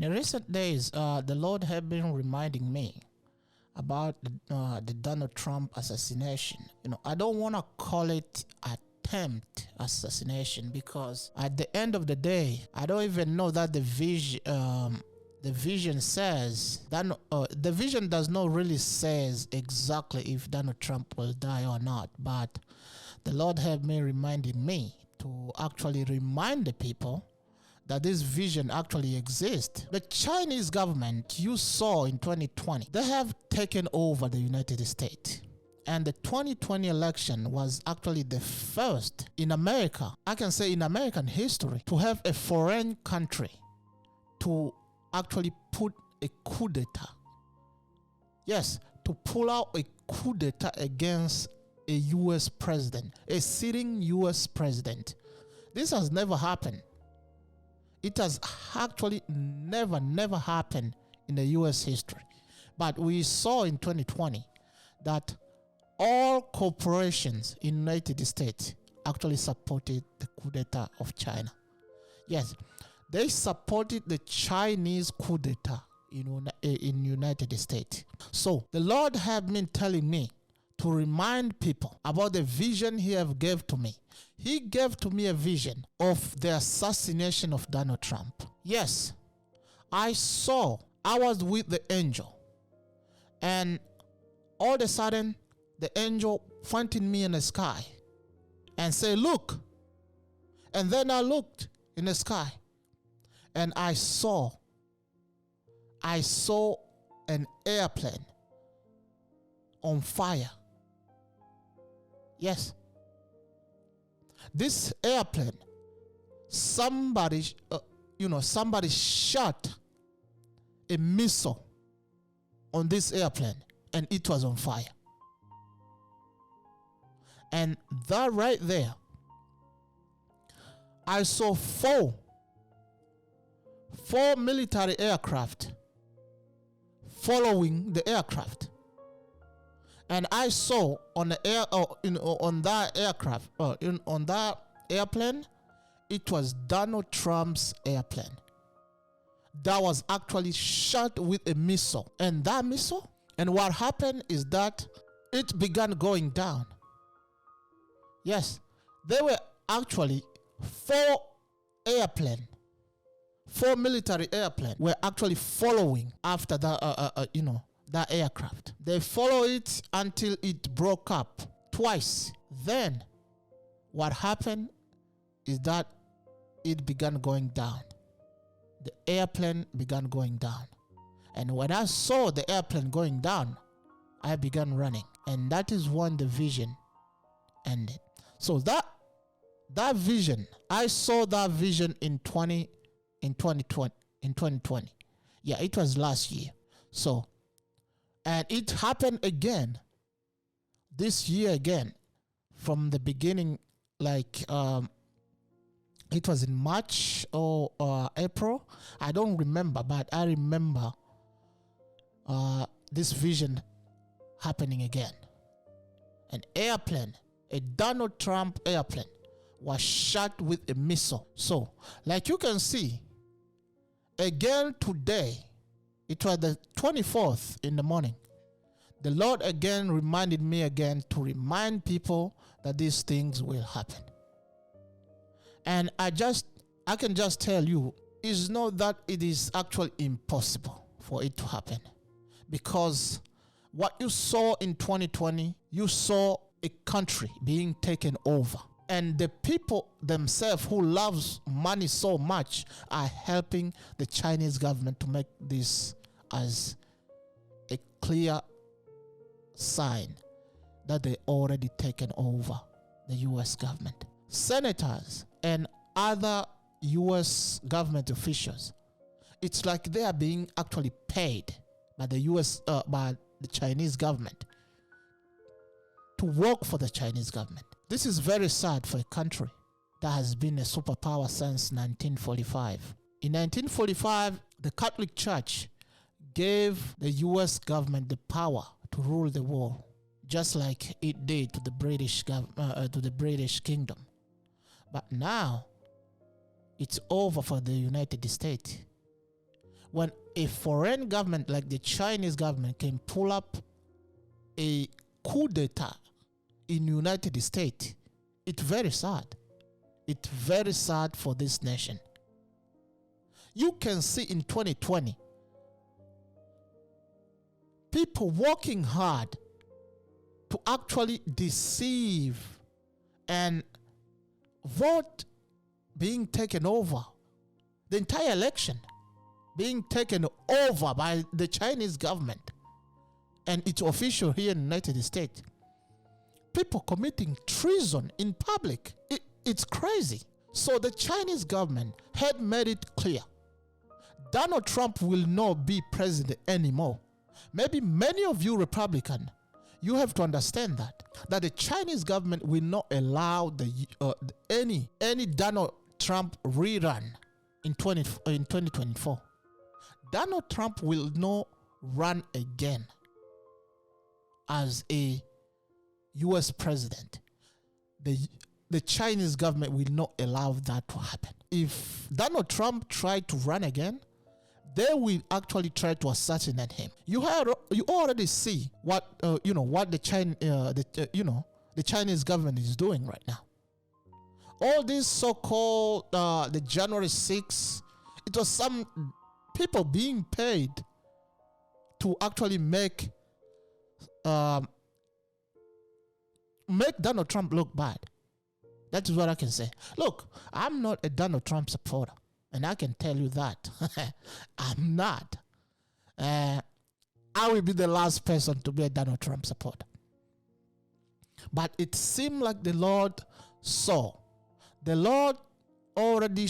In recent days, the Lord have been reminding me about the Donald Trump assassination. I don't want to call it attempt assassination, because at the end of the day, I don't even know that the vision says that the vision does not really says exactly if Donald Trump will die or not. But the Lord have been reminding me to actually remind the people that this vision actually exists. The Chinese government you saw in 2020, they have taken over the United States. And the 2020 election was actually the first in America, I can say in American history, to have a foreign country to actually put a coup d'etat. Yes, to pull out a coup d'etat against a US president, a sitting US president. This has never happened. It has actually never happened in the US history. But we saw in 2020 that all corporations in the United States actually supported the coup d'etat of China. Yes, they supported the Chinese coup d'etat in United States. So the Lord have been telling me to remind people about the vision he have gave to me. He gave to me a vision of the assassination of Donald Trump. Yes, I was with the angel, and all of a sudden the angel pointed me in the sky and said, "Look." And then I looked in the sky and I saw an airplane on fire. Yes. This airplane, somebody shot a missile on this airplane and it was on fire. And that right there, I saw four military aircraft following the aircraft. And I saw on the on that aircraft, on that airplane, it was Donald Trump's airplane that was actually shot with a missile. And that missile, and what happened is that it began going down. Yes, there were actually four military airplanes were actually following after that, that aircraft. They followed it until it broke up twice. Then what happened is that it began going down. The airplane began going down. And when I saw the airplane going down, I began running. And that is when the vision ended. So that vision, I saw that vision in 2020. Yeah, it was last year. So, and it happened again this year again, from the beginning, like it was in March or April. I don't remember, but I remember this vision happening again. An airplane, a Donald Trump airplane, was shot with a missile. So, like you can see, again today, it was the 24th in the morning. The Lord again reminded me again to remind people that these things will happen. And I can just tell you, it's not that it is actually impossible for it to happen. Because what you saw in 2020, you saw a country being taken over. And the people themselves who loves money so much are helping the Chinese government to make this as a clear sign that they already taken over the US government. Senators and other US government officials, it's like they are being actually paid by the by the Chinese government to work for the Chinese government. This is very sad for a country that has been a superpower since 1945. In 1945, the Catholic Church gave the US government the power to rule the world, just like it did to the British Kingdom. But now it's over for the United States. when a foreign government like the Chinese government can pull up a coup d'etat in United States, it's very sad. It's very sad for this nation. You can see in 2020, people working hard to actually deceive and vote being taken over, the entire election being taken over by the Chinese government and its official here in the United States. People committing treason in public. It's crazy. So the Chinese government had made it clear Donald Trump will not be president anymore. Maybe many of you Republicans, you have to understand that the Chinese government will not allow any Donald Trump rerun in 2024. Donald Trump will not run again as a U.S. president. The Chinese government will not allow that to happen. If Donald Trump tried to run again, they will actually try to assassinate him. You already see what the Chinese government is doing right now. All this so-called the January 6th, it was some people being paid to actually make Donald Trump look bad. That is what I can say. Look, I'm not a Donald Trump supporter, and I can tell you that. I'm not. I will be the last person to be a Donald Trump supporter. But it seemed like the Lord saw. The Lord already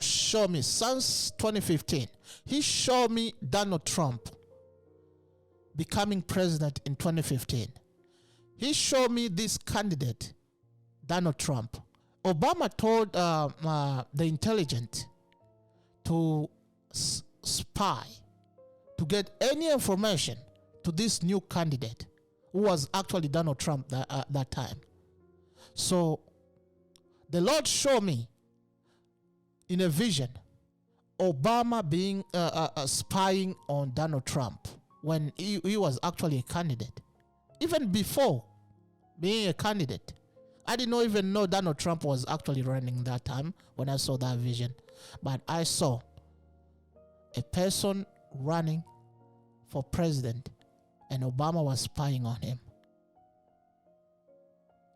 showed me since 2015. He showed me Donald Trump becoming president in 2015. He showed me this candidate, Donald Trump. Obama told the intelligence to spy, to get any information to this new candidate who was actually Donald Trump that time. So the Lord showed me in a vision Obama being spying on Donald Trump when he was actually a candidate. Even before being a candidate, I didn't even know Donald Trump was actually running that time when I saw that vision. But I saw a person running for president and Obama was spying on him.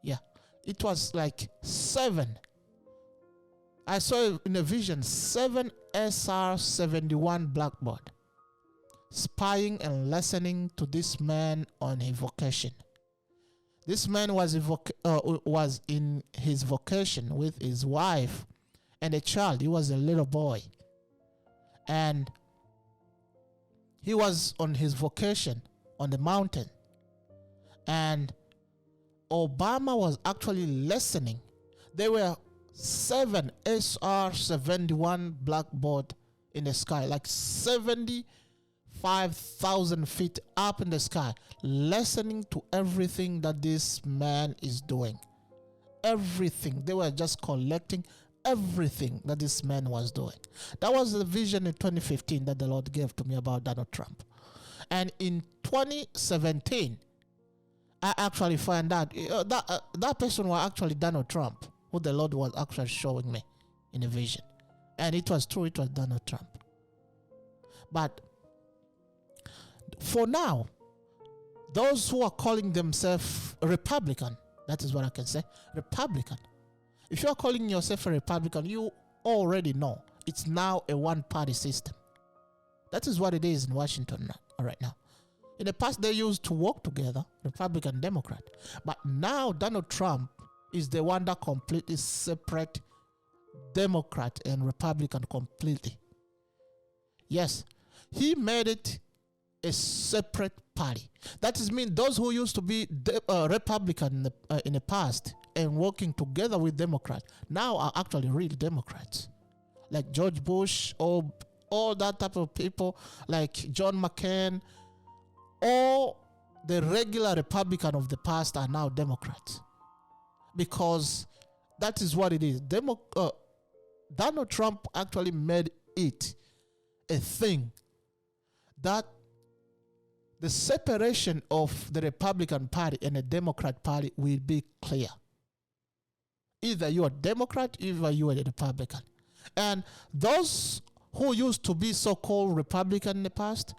Yeah, it was like 7. I saw in a vision 7 SR-71 blackboard spying and listening to this man on a vocation. This man was in his vocation with his wife and a child. He was a little boy. And he was on his vocation on the mountain. And Obama was actually listening. There were 7 SR-71 blackboard in the sky, like 75,000 feet up in the sky, listening to everything that this man is doing. Everything. They were just collecting everything that this man was doing. That was the vision in 2015 that the Lord gave to me about Donald Trump. And in 2017, I actually found out that person was actually Donald Trump, who the Lord was actually showing me in a vision. And it was true, it was Donald Trump. But for now, those who are calling themselves Republican, that is what I can say, Republican. If you are calling yourself a Republican, you already know it's now a one-party system. That is what it is in Washington right now. In the past, they used to work together, Republican and Democrat. But now Donald Trump is the one that completely separate Democrat and Republican completely. Yes, he made it a separate party. That is mean those who used to be Republican in the past and working together with Democrats now are actually real Democrats, like George Bush or all that type of people, like John McCain. All the regular Republican of the past are now Democrats, because that is what it is. Donald Trump actually made it a thing that the separation of the Republican Party and the Democrat Party will be clear. Either you are Democrat, either you are a Republican. And those who used to be so-called Republican in the past,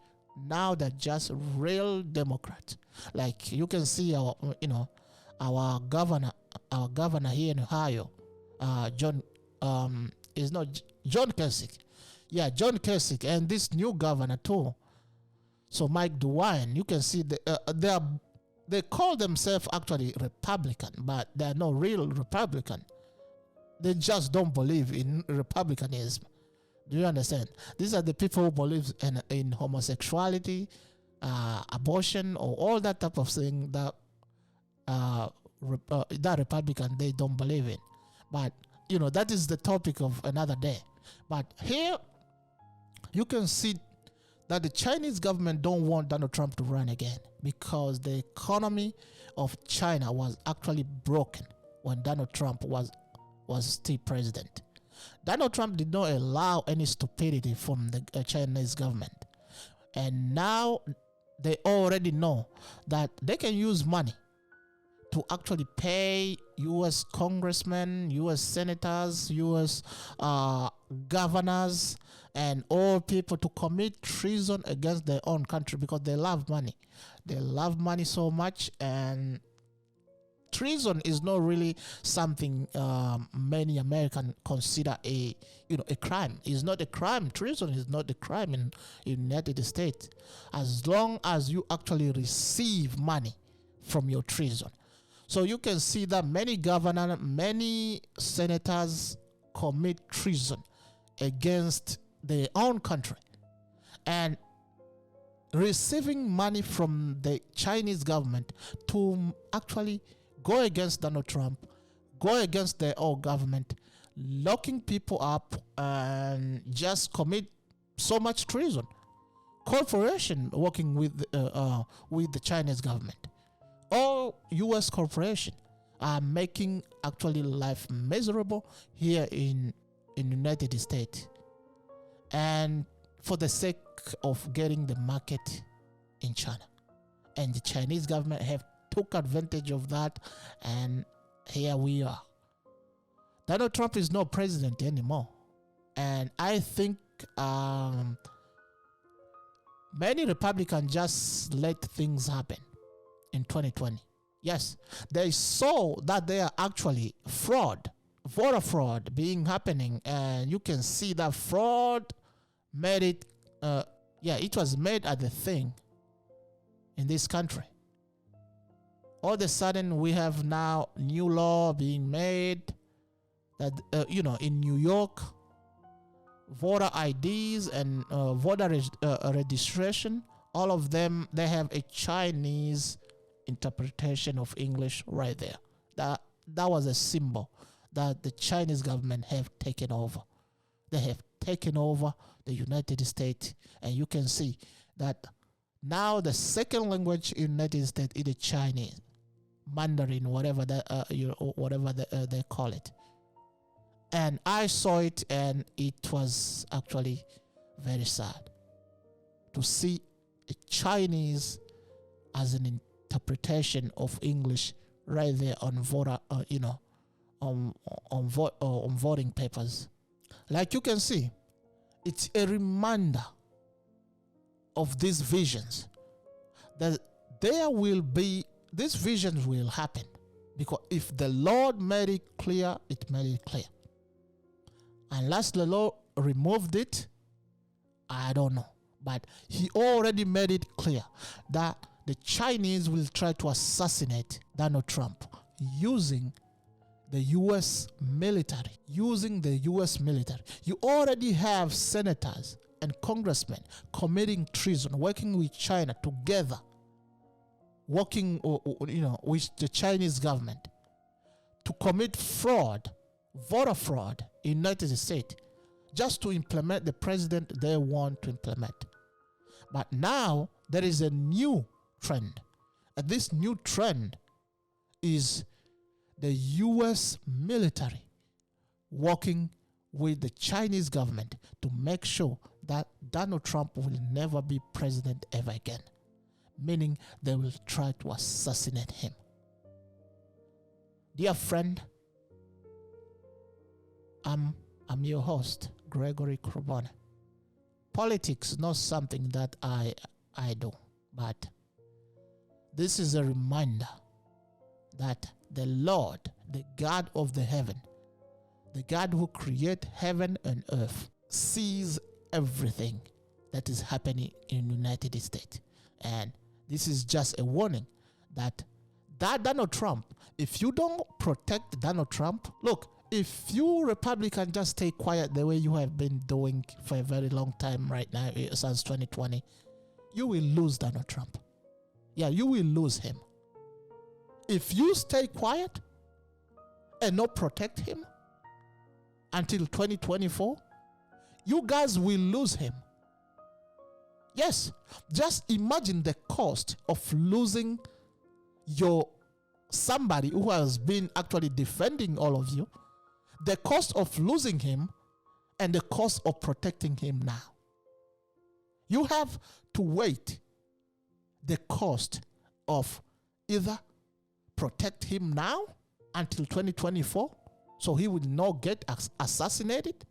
now they're just real Democrats. Like you can see our governor here in Ohio, John Kasich. Yeah, John Kasich, and this new governor too. So Mike DeWine, you can see they call themselves actually Republican, but they're not real Republican. They just don't believe in republicanism. Do you understand? These are the people who believe in homosexuality, abortion, or all that type of thing that Republican they don't believe in. But that is the topic of another day. But here you can see that the Chinese government don't want Donald Trump to run again because the economy of China was actually broken when Donald Trump was still president. Donald Trump did not allow any stupidity from the Chinese government. And now they already know that they can use money to actually pay U.S. congressmen, U.S. senators, U.S. Governors, and all people to commit treason against their own country because they love money. They love money so much, and treason is not really something many Americans consider a crime. It's not a crime. Treason is not a crime in United States, as long as you actually receive money from your treason. So you can see that many governors, many senators commit treason against their own country, and receiving money from the Chinese government to actually go against Donald Trump, go against their own government, locking people up and just commit so much treason. Corporation working with the Chinese government. All U.S. corporations are making actually life miserable here in United States, and for the sake of getting the market in China. And the Chinese government have took advantage of that, and here we are. Donald Trump is not president anymore, and I think many Republicans just let things happen in 2020. Yes, they saw that there are actually voter fraud being happening, and you can see that fraud made it. It was made at the thing in this country. All of a sudden, we have now new law being made that in New York, voter IDs and voter registration, all of them, they have a Chinese interpretation of English right there. That was a symbol that the Chinese government have taken over. They have taken over the United States, and you can see that now the second language in the United States is the Chinese, Mandarin, whatever they call it. And I saw it, and it was actually very sad to see a Chinese as an interpretation of English right there on voter, on voting papers. Like you can see, it's a reminder of these visions that these visions will happen, because if the Lord made it clear, it made it clear. Unless the Lord removed it, I don't know. But he already made it clear that the Chinese will try to assassinate Donald Trump using the U.S. military. You already have senators and congressmen committing treason, working with China together, working with the Chinese government to commit fraud, voter fraud in United States, just to implement the president they want to implement. But now there is a new trend, and this new trend is the U.S. military working with the Chinese government to make sure that Donald Trump will never be president ever again, meaning they will try to assassinate him. Dear friend, I'm your host, Gregory Krobone. Politics is not something that I do, but this is a reminder that the Lord, the God of the heaven, the God who created heaven and earth, sees everything that is happening in the United States. And this is just a warning that Donald Trump, if you don't protect Donald Trump, look, if you Republicans just stay quiet the way you have been doing for a very long time right now, since 2020, you will lose Donald Trump. Yeah, you will lose him. If you stay quiet and not protect him until 2024, you guys will lose him. Yes, just imagine the cost of losing somebody who has been actually defending all of you, the cost of losing him and the cost of protecting him now. You have to wait the cost of either protect him now until 2024 so he will not get assassinated,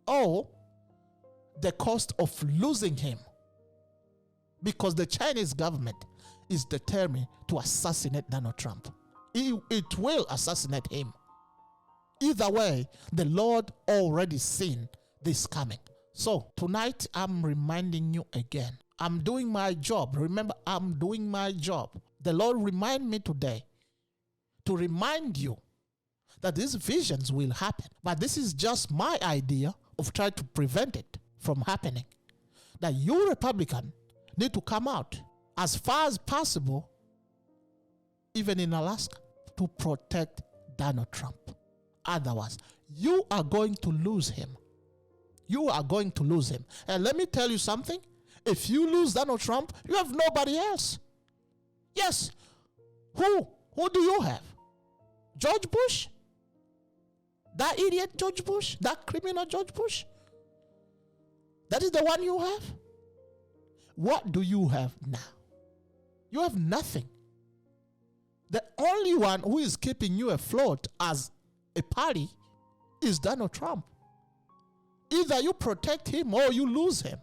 or the cost of losing him because the Chinese government is determined to assassinate Donald Trump. It will assassinate him. Either way, the Lord already seen this coming. So tonight I'm reminding you again, I'm doing my job. Remember, I'm doing my job. The Lord remind me today to remind you that these visions will happen. But this is just my idea of trying to prevent it from happening. That you Republican need to come out as far as possible, even in Alaska, to protect Donald Trump. Otherwise, you are going to lose him. You are going to lose him. And let me tell you something. If you lose Donald Trump, you have nobody else. Yes. Who do you have? George Bush? That idiot George Bush? That criminal George Bush? That is the one you have? What do you have now? You have nothing. The only one who is keeping you afloat as a party is Donald Trump. Either you protect him or you lose him.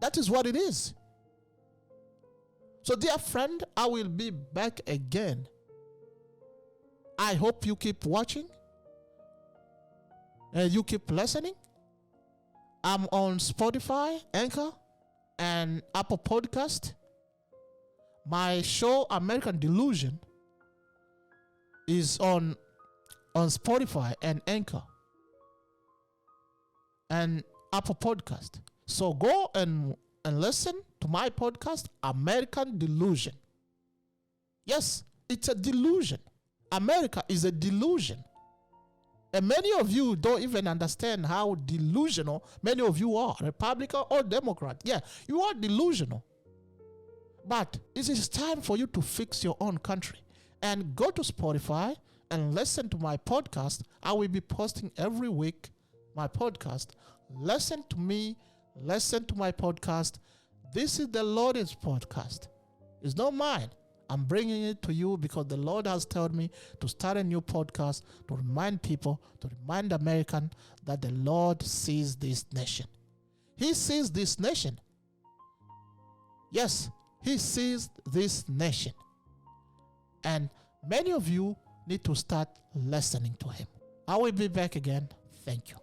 That is what it is. So dear friend, I will be back again. I hope you keep watching and you keep listening. I'm on Spotify, Anchor, and Apple Podcast. My show, American Delusion, is on Spotify and Anchor and Apple Podcast. So go and listen to my podcast, American Delusion. Yes, it's a delusion. America is a delusion. And many of you don't even understand how delusional many of you are, Republican or Democrat. Yeah, you are delusional. But it is time for you to fix your own country. And go to Spotify and listen to my podcast. I will be posting every week my podcast. Listen to me. Listen to my podcast. This is the Lord's podcast. It's not mine. I'm bringing it to you because the Lord has told me to start a new podcast to remind people, to remind Americans that the Lord sees this nation. He sees this nation. Yes, He sees this nation. And many of you need to start listening to Him. I will be back again. Thank you.